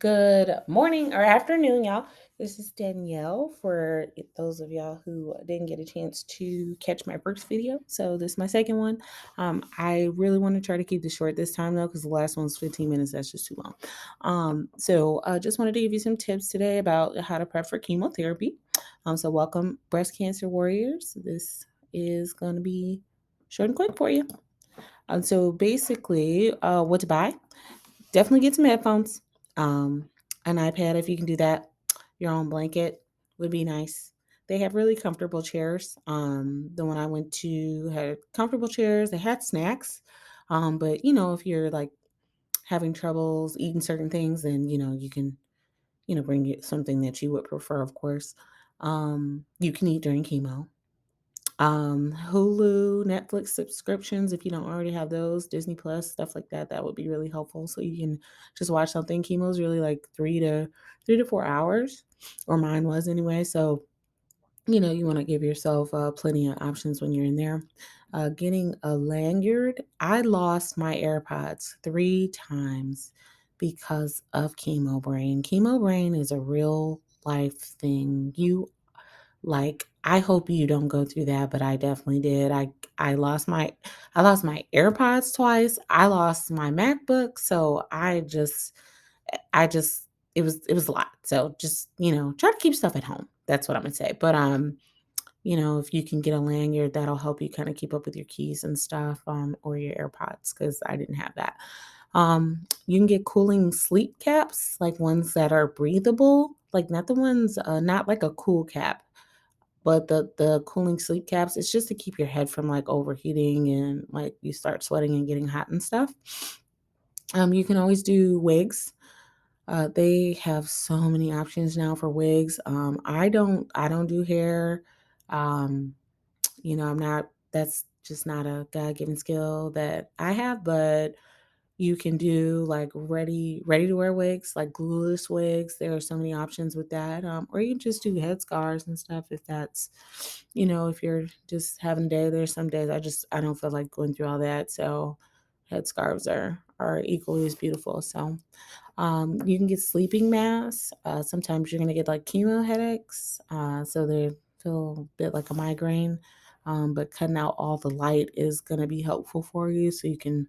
Good morning or afternoon, y'all. This is Danielle for those of y'all who didn't get a chance to catch my first video. So this is my second one. I really want to try to keep this short this time though, because the last one was 15 minutes. That's just too long. So just wanted to give you some tips today about how to prep for chemotherapy. So welcome, breast cancer warriors. This is going to be short and quick for you. So basically, what to buy? Definitely get some headphones. Um, an iPad if you can do that. Your own blanket would be nice. They have really comfortable chairs. The one I went to had comfortable chairs. They had snacks. But if you're like having troubles eating certain things, then you can, bring it something that you would prefer, of course. You can eat during chemo. Hulu, Netflix subscriptions, if you don't already have those, Disney Plus, stuff like that, that would be really helpful. So you can just watch something. Chemo is really like 3 to 4 hours, or mine was anyway. So you want to give yourself plenty of options when you're in there. Getting a lanyard. I lost my AirPods 3 times because of chemo brain. Chemo brain is a real life thing. I hope you don't go through that, but I definitely did. I lost my AirPods twice. I lost my MacBook, so I just it was a lot. So just, try to keep stuff at home. That's what I'm gonna say. But if you can get a lanyard, that'll help you kind of keep up with your keys and stuff, or your AirPods, because I didn't have that. You can get cooling sleep caps, like ones that are breathable, like not the ones, not like a cool cap, but the cooling sleep caps, it's just to keep your head from, like, overheating and, like, you start sweating and getting hot and stuff. You can always do wigs. They have so many options now for wigs. I don't do hair. Um, I'm not that's just not a God-given skill that I have, but you can do like ready to wear wigs, like glueless wigs. There are so many options with that. Or you can just do head scarves and stuff if that's, if you're just having a day. There's some days I don't feel like going through all that. So head scarves are equally as beautiful. So you can get sleeping masks. Sometimes you're gonna get like chemo headaches. So they feel a bit like a migraine. But cutting out all the light is gonna be helpful for you, so you can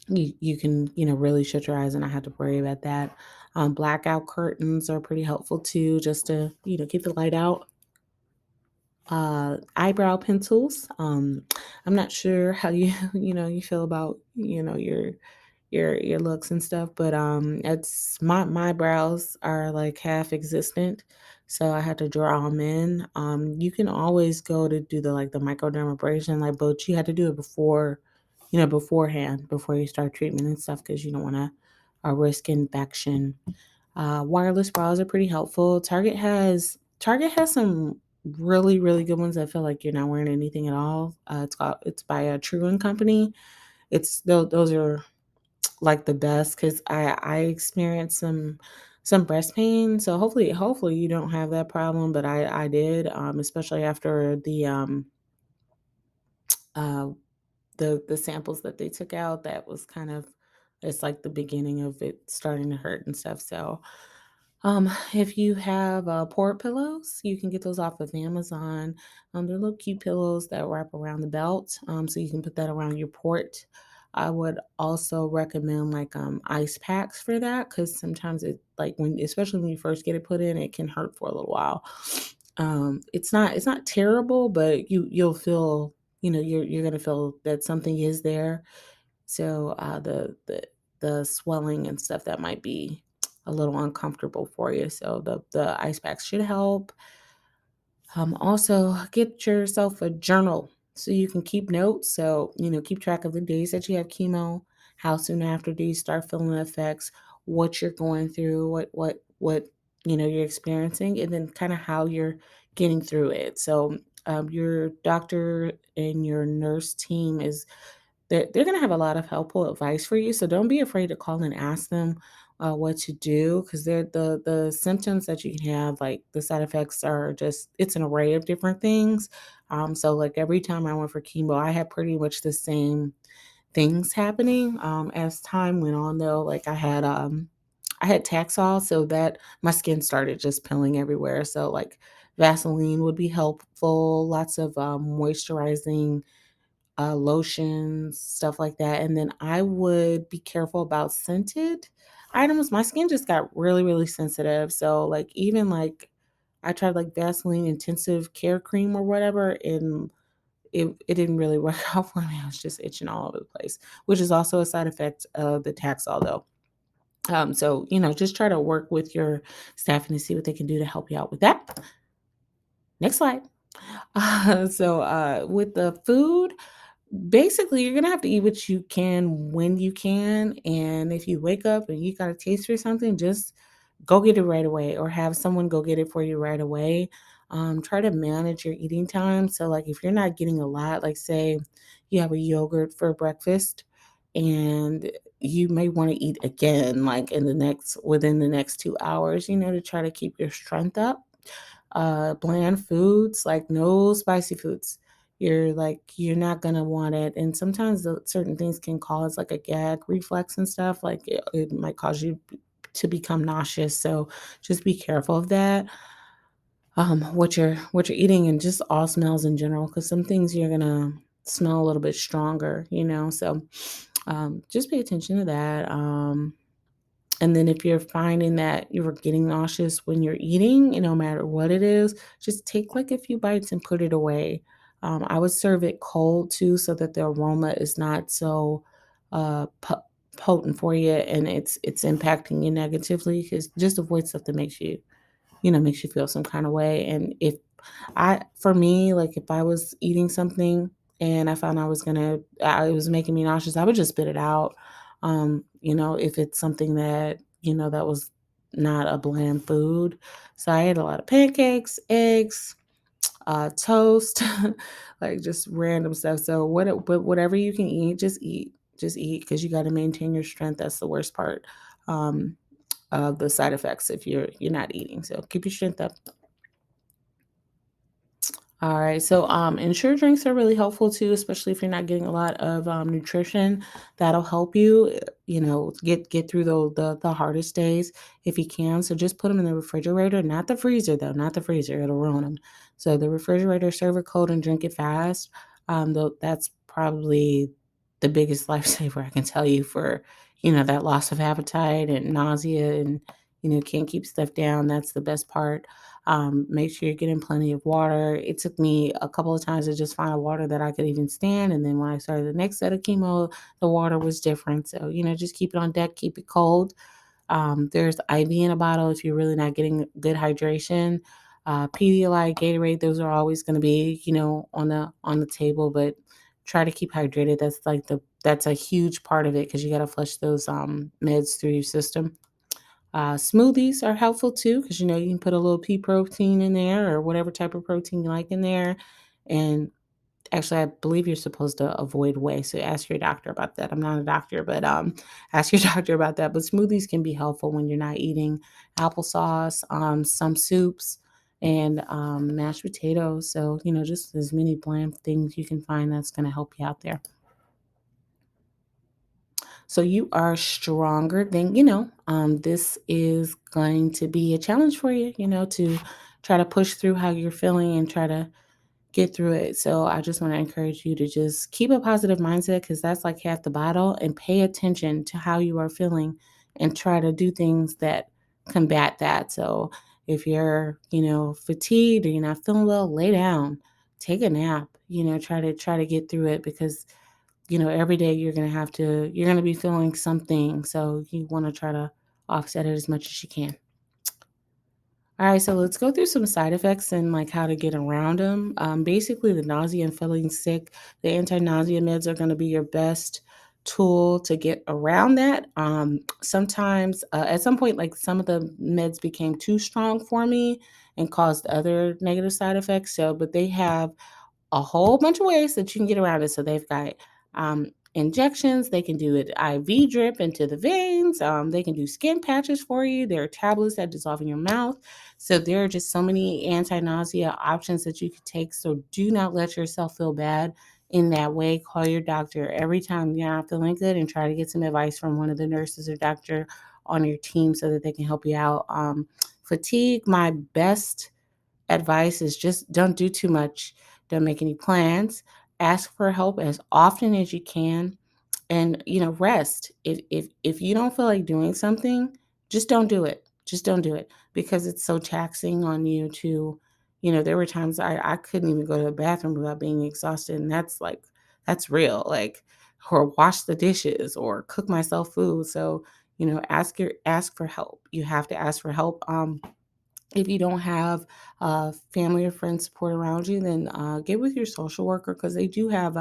really shut your eyes and not have to worry about that. Blackout curtains are pretty helpful too, just to keep the light out. Eyebrow pencils. I'm not sure how you you feel about your looks and stuff, but it's my brows are like half existent, so I had to draw them in. You can always go to do the microdermabrasion, like, but you had to do it beforehand, before you start treatment and stuff, because you don't want to risk infection. Wireless bras are pretty helpful. Target has some really really good ones. I feel like you're not wearing anything at all. It's by a True and Company. Those are like the best, because I experienced some breast pain. So hopefully you don't have that problem, but I did, especially after uh, the samples that they took out. That was kind of, it's like the beginning of it starting to hurt and stuff. So if you have port pillows, you can get those off of Amazon. They're little cute pillows that wrap around the belt, so you can put that around your port. I would also recommend like ice packs for that, because sometimes it, like, especially when you first get it put in, it can hurt for a little while. It's not terrible, but you'll feel, you're gonna feel that something is there. So the swelling and stuff, that might be a little uncomfortable for you. So the ice packs should help. Also, get yourself a journal so you can keep notes. So, keep track of the days that you have chemo, how soon after do you start feeling the effects, what you're going through, what you're experiencing, and then kind of how you're getting through it. So, your doctor and your nurse team they're going to have a lot of helpful advice for you. So don't be afraid to call and ask them what to do, because they're the symptoms that you can have, like the side effects are just, it's an array of different things. So like every time I went for chemo, I had pretty much the same things happening. As time went on though, like I had Taxol, so that my skin started just peeling everywhere. So like Vaseline would be helpful, lots of moisturizing lotions, stuff like that. And then I would be careful about scented items. My skin just got really, really sensitive. So like even like I tried like Vaseline intensive care cream or whatever, and it didn't really work out for me. I was just itching all over the place, which is also a side effect of the Taxol though. So just try to work with your staff and see what they can do to help you out with that. Next slide. With the food, basically, you're gonna have to eat what you can when you can, and if you wake up and you got a taste for something, just go get it right away or have someone go get it for you right away. Try to manage your eating time. So, like, if you're not getting a lot, like, say you have a yogurt for breakfast and you may want to eat again, like, within the next 2 hours, to try to keep your strength up. Bland foods, like no spicy foods. You're not gonna want it. And sometimes certain things can cause like a gag reflex and stuff. Like it might cause you to become nauseous. So just be careful of that. What you're eating and just all smells in general, because some things you're gonna smell a little bit stronger, So just pay attention to that. And then if you're finding that you're getting nauseous when you're eating, no matter what it is, just take like a few bites and put it away. I would serve it cold too, so that the aroma is not so potent for you, and it's impacting you negatively. Because just avoid stuff that makes you feel some kind of way. And if for me, like if I was eating something and I found it was making me nauseous, I would just spit it out. If it's something that was not a bland food. So I ate a lot of pancakes, eggs, toast, like just random stuff. So but whatever you can eat, just eat because you got to maintain your strength. That's the worst part. Um, of the side effects if you're not eating. So keep your strength up. All right. So, ensure drinks are really helpful too, especially if you're not getting a lot of nutrition. That'll help you, get through the hardest days if you can. So just put them in the refrigerator, not the freezer though, not the freezer. It'll ruin them. So the refrigerator, serve it cold and drink it fast. Though that's probably the biggest lifesaver I can tell you for that loss of appetite and nausea and can't keep stuff down. That's the best part. Make sure you're getting plenty of water. It took me a couple of times to just find a water that I could even stand. And then when I started the next set of chemo, the water was different. So, just keep it on deck, keep it cold. There's IV in a bottle if you're really not getting good hydration. Pedialyte, Gatorade, those are always going to be, on the table, but try to keep hydrated. That's a huge part of it because you got to flush those meds through your system. Smoothies are helpful too because you can put a little pea protein in there or whatever type of protein you like in there. And actually, I believe you're supposed to avoid whey, so ask your doctor about that. I'm not a doctor, but ask your doctor about that. But smoothies can be helpful when you're not eating applesauce, some soups, and mashed potatoes. So just as many bland things you can find that's going to help you out there. So you are stronger than, this is going to be a challenge for you, to try to push through how you're feeling and try to get through it. So I just want to encourage you to just keep a positive mindset because that's like half the battle, and pay attention to how you are feeling and try to do things that combat that. So if you're, fatigued or you're not feeling well, lay down, take a nap, try to get through it because every day you're going to be feeling something. So you want to try to offset it as much as you can. All right, so let's go through some side effects and like how to get around them. Basically, the nausea and feeling sick, the anti-nausea meds are going to be your best tool to get around that. Sometimes, at some point, like some of the meds became too strong for me and caused other negative side effects. So, but they have a whole bunch of ways that you can get around it. So they've got injections, they can do it IV drip into the veins, they can do skin patches for you. There are tablets that dissolve in your mouth. So there are just so many anti-nausea options that you could take. So do not let yourself feel bad in that way. Call your doctor every time you're not feeling good and try to get some advice from one of the nurses or doctor on your team so that they can help you out. Fatigue, my best advice is just don't do too much. Don't make any plans. Ask for help as often as you can, and rest. If you don't feel like doing something, just don't do it. Just don't do it, because it's so taxing on you to, there were times I couldn't even go to the bathroom without being exhausted, and that's real. Like, or wash the dishes or cook myself food. So, ask for help. You have to ask for help. If you don't have family or friend support around you, then get with your social worker, because they do have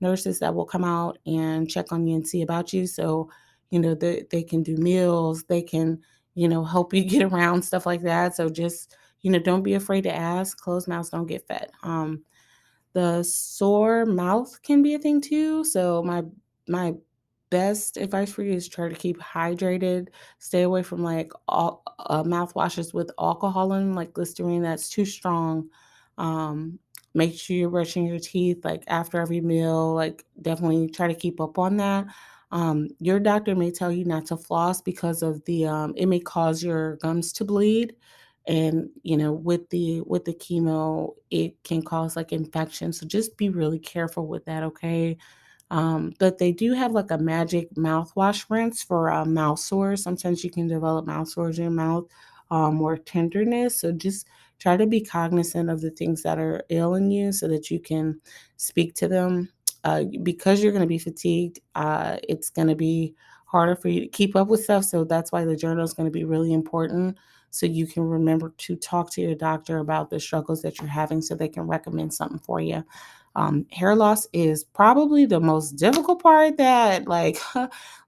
nurses that will come out and check on you and see about you. So, they can do meals, they can, help you get around, stuff like that. So just, don't be afraid to ask. Closed mouths don't get fed. The sore mouth can be a thing too. So my best advice for you is try to keep hydrated. Stay away from like all mouthwashes with alcohol in 'em, like Listerine. That's too strong. Um, Make sure you're brushing your teeth like after every meal. Like, definitely try to keep up on that. Your doctor may tell you not to floss because of the it may cause your gums to bleed, and with the chemo it can cause like infection, so just be really careful with that, okay? But they do have like a magic mouthwash rinse for mouth sores. Sometimes you can develop mouth sores in your mouth, or tenderness. So just try to be cognizant of the things that are ailing you so that you can speak to them. Because you're going to be fatigued, it's going to be harder for you to keep up with stuff. So that's why the journal is going to be really important. So you can remember to talk to your doctor about the struggles that you're having so they can recommend something for you. Hair loss is probably the most difficult part, that like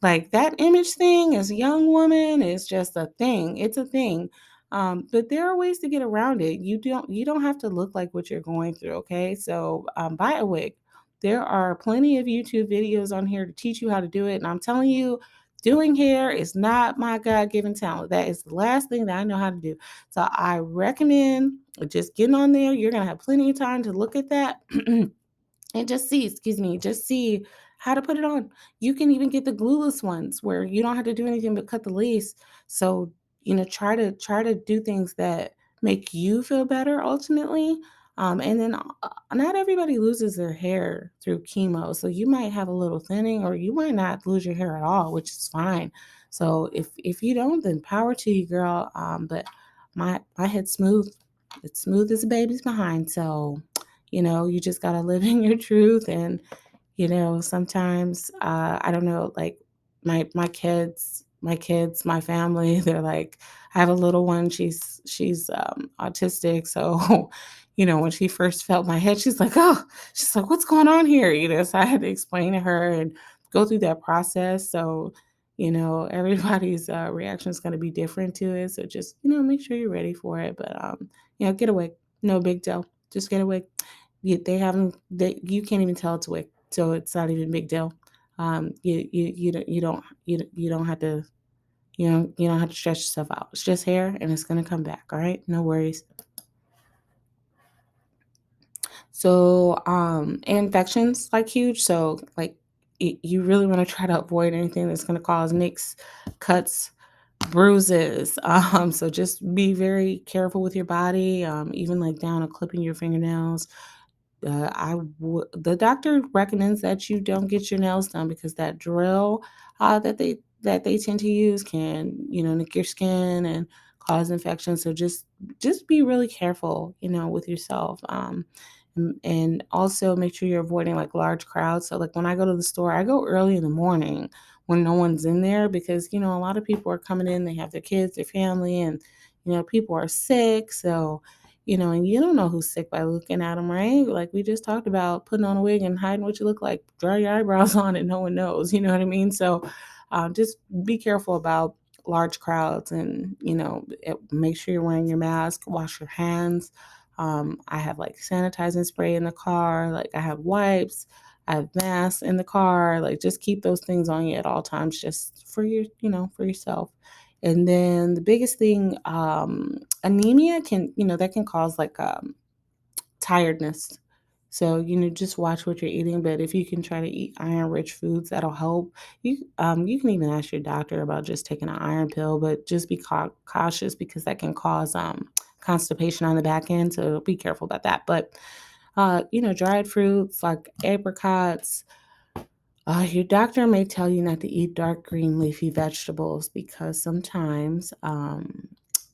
like that image thing as a young woman is just a thing. It's a thing. But there are ways to get around it. You don't have to look like what you're going through, okay? So buy a wig. There are plenty of YouTube videos on here to teach you how to do it. And I'm telling you, doing hair is not my God-given talent. That is the last thing that I know how to do. So I recommend just getting on there. You're gonna have plenty of time to look at that. And just see how to put it on. You can even get the glueless ones where you don't have to do anything but cut the lace. So, try to do things that make you feel better ultimately. And then not everybody loses their hair through chemo. So you might have a little thinning, or you might not lose your hair at all, which is fine. So if you don't, then power to you, girl. But my head's smooth. It's smooth as a baby's behind. So you just gotta live in your truth. And sometimes I don't know, like my kids, my family, they're like, I have a little one, she's autistic. So when she first felt my head, she's like, what's going on here? So I had to explain to her and go through that process. So everybody's reaction is going to be different to it. So just make sure you're ready for it. But get away. No big deal. Just get away. You can't even tell it's a wig, so it's not even a big deal. You don't have to, you don't have to stress yourself out. It's just hair, and it's gonna come back. All right, no worries. So, infections like huge. So, like, you really want to try to avoid anything that's gonna cause nicks, cuts, bruises. So just be very careful with your body. Even like down to clipping your fingernails. The doctor recommends that you don't get your nails done, because that drill that they tend to use can nick your skin and cause infection. So just be really careful with yourself. And also make sure you're avoiding like large crowds. So like when I go to the store, I go early in the morning when no one's in there, because a lot of people are coming in, they have their kids, their family, and people are sick. So and you don't know who's sick by looking at them, right? Like we just talked about putting on a wig and hiding what you look like. Draw your eyebrows on and no one knows. You know what I mean? So just be careful about large crowds, and, make sure you're wearing your mask, wash your hands. I have like sanitizing spray in the car, like I have wipes, I have masks in the car. Like just keep those things on you at all times, just for for yourself. And then the biggest thing, anemia can, that can cause like tiredness. So, just watch what you're eating. But if you can try to eat iron-rich foods, that'll help. You can even ask your doctor about just taking an iron pill, but just be cautious because that can cause constipation on the back end. So be careful about that. But dried fruits like apricots, your doctor may tell you not to eat dark green leafy vegetables because sometimes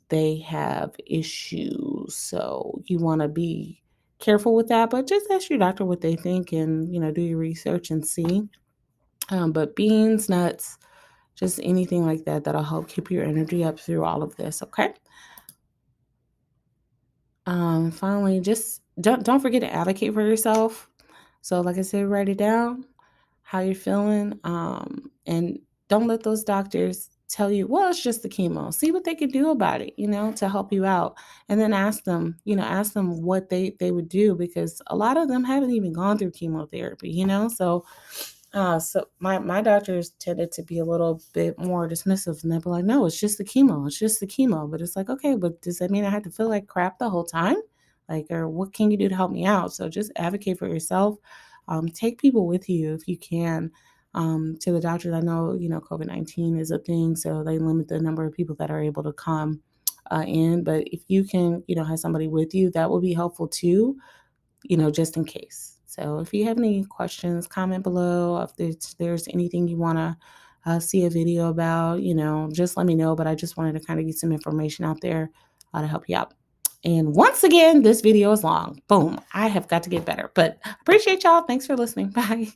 they have issues. So you want to be careful with that, but just ask your doctor what they think and, do your research and see. But beans, nuts, just anything like that that'll help keep your energy up through all of this. Okay. Finally, just don't forget to advocate for yourself. So, like I said, write it down how you're feeling, and don't let those doctors tell you, well, it's just the chemo. See what they can do about it, to help you out, and then ask them what they would do because a lot of them haven't even gone through chemotherapy, so my doctors tended to be a little bit more dismissive, and they'd be like, "No, it's just the chemo. It's just the chemo." But it's like, okay, but does that mean I had to feel like crap the whole time? Like, or what can you do to help me out? So just advocate for yourself. Take people with you if you can. To the doctors, I know COVID-19 is a thing, so they limit the number of people that are able to come in. But if you can, have somebody with you, that will be helpful too, just in case. So if you have any questions, comment below. If there's anything you want to see a video about, just let me know. But I just wanted to kind of get some information out there to help you out. And once again, this video is long. Boom. I have got to get better. But appreciate y'all. Thanks for listening. Bye.